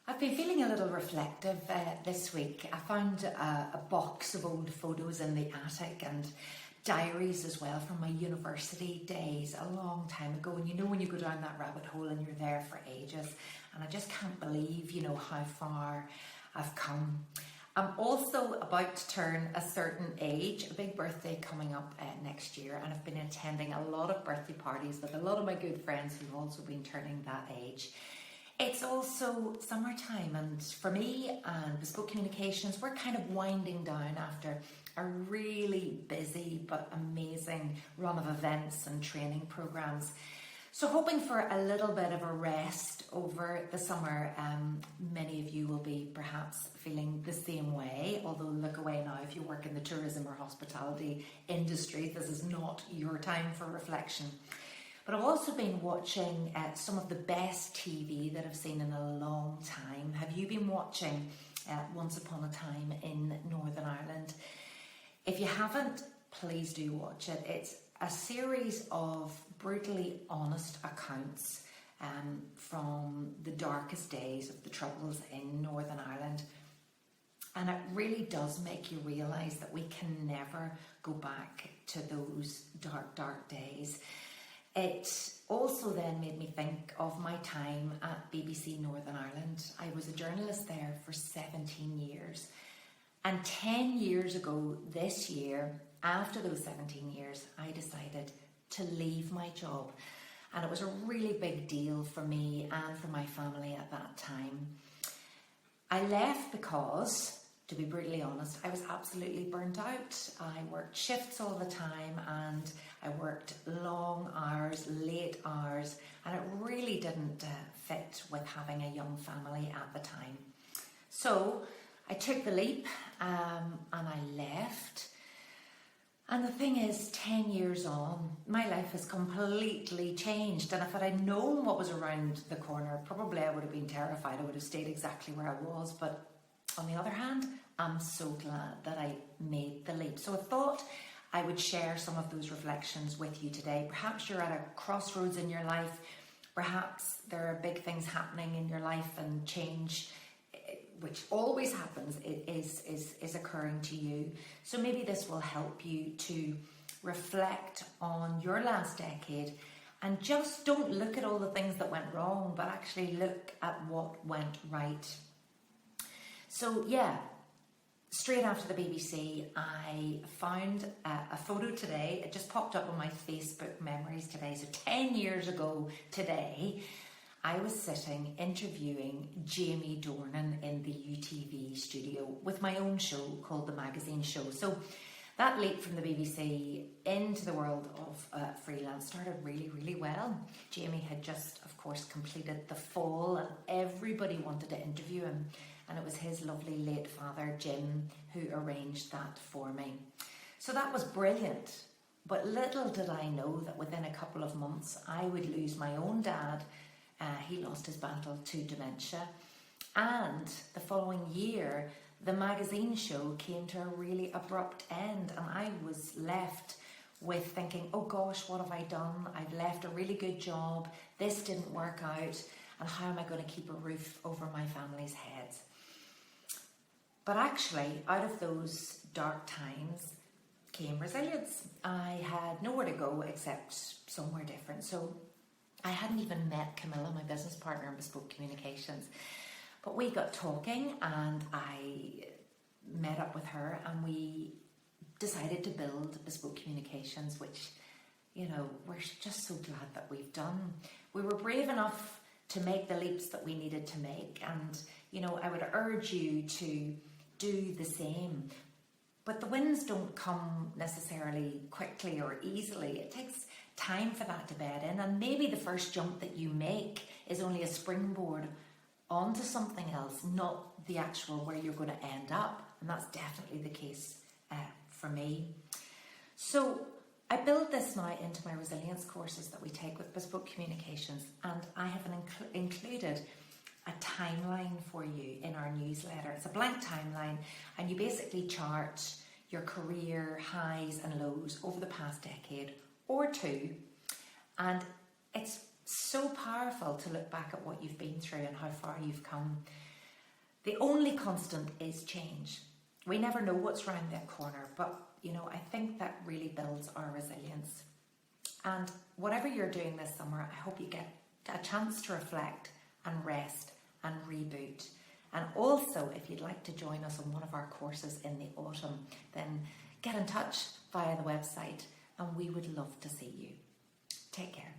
I've been feeling a little reflective this week. I found a box of old photos in the attic and diaries as well from my university days a long time ago. And you know when you go down that rabbit hole and you're there for ages, and I just can't believe, how far I've come. I'm also about to turn a certain age, a big birthday coming up next year, and I've been attending a lot of birthday parties with a lot of my good friends who've also been turning that age. It's also summertime, and for me and Bespoke Communications, we're kind of winding down after a really busy but amazing run of events and training programs. So hoping for a little bit of a rest over the summer. Many of you will be perhaps feeling the same way, although look away now if you work in the tourism or hospitality industry. This is not your time for reflection. But I've also been watching some of the best TV that I've seen in a long time. Have you been watching Once Upon a Time in Northern Ireland? If you haven't, please do watch it. It's a series of brutally honest accounts from the darkest days of the Troubles in Northern Ireland. And it really does make you realise that we can never go back to those dark, dark days. It also then made me think of my time at BBC Northern Ireland. I was a journalist there for 17 years. And 10 years ago this year, after those 17 years, I decided to leave my job. And it was a really big deal for me and for my family at that time. I left because, to be brutally honest, I was absolutely burnt out. I worked shifts all the time and I worked long hours, late hours, and it really didn't fit with having a young family at the time. So I took the leap and I left. And the thing is, 10 years on, my life has completely changed. And if I had known what was around the corner, probably I would have been terrified. I would have stayed exactly where I was. But on the other hand, I'm so glad that I made the leap. So I thought I would share some of those reflections with you today. Perhaps you're at a crossroads in your life. Perhaps there are big things happening in your life and change, which always happens, is occurring to you. So maybe this will help you to reflect on your last decade and just don't look at all the things that went wrong, but actually look at what went right. So yeah, straight after the BBC, I found a photo today. It just popped up on my Facebook memories today. So 10 years ago today, I was sitting interviewing Jamie Dornan in the UTV studio with my own show called The Magazine Show. So that leap from the BBC into the world of freelance started really, really well. Jamie had just, of course, completed The Fall and everybody wanted to interview him. And it was his lovely late father, Jim, who arranged that for me. So that was brilliant. But little did I know that within a couple of months, I would lose my own dad. He lost his battle to dementia. And the following year, the magazine show came to a really abrupt end. And I was left with thinking, oh gosh, what have I done? I've left a really good job. This didn't work out. And how am I going to keep a roof over my family's heads? But actually, out of those dark times came resilience. I had nowhere to go except somewhere different. So I hadn't even met Camilla, my business partner in Bespoke Communications. But we got talking and I met up with her and we decided to build Bespoke Communications, which, we're just so glad that we've done. We were brave enough to make the leaps that we needed to make. And, I would urge you to do the same. But the wins don't come necessarily quickly or easily. It takes time for that to bed in, and maybe the first jump that you make is only a springboard onto something else, not the actual where you're going to end up. And that's definitely the case for me. So I build this now into my resilience courses that we take with Bespoke Communications, and I have included a timeline for you in our newsletter. It's a blank timeline, and you basically chart your career highs and lows over the past decade or two. And it's so powerful to look back at what you've been through and how far you've come. The only constant is change. We never know what's round that corner, but I think that really builds our resilience. And whatever you're doing this summer, I hope you get a chance to reflect and rest and reboot. And also, if you'd like to join us on one of our courses in the autumn, then get in touch via the website and we would love to see you. Take care.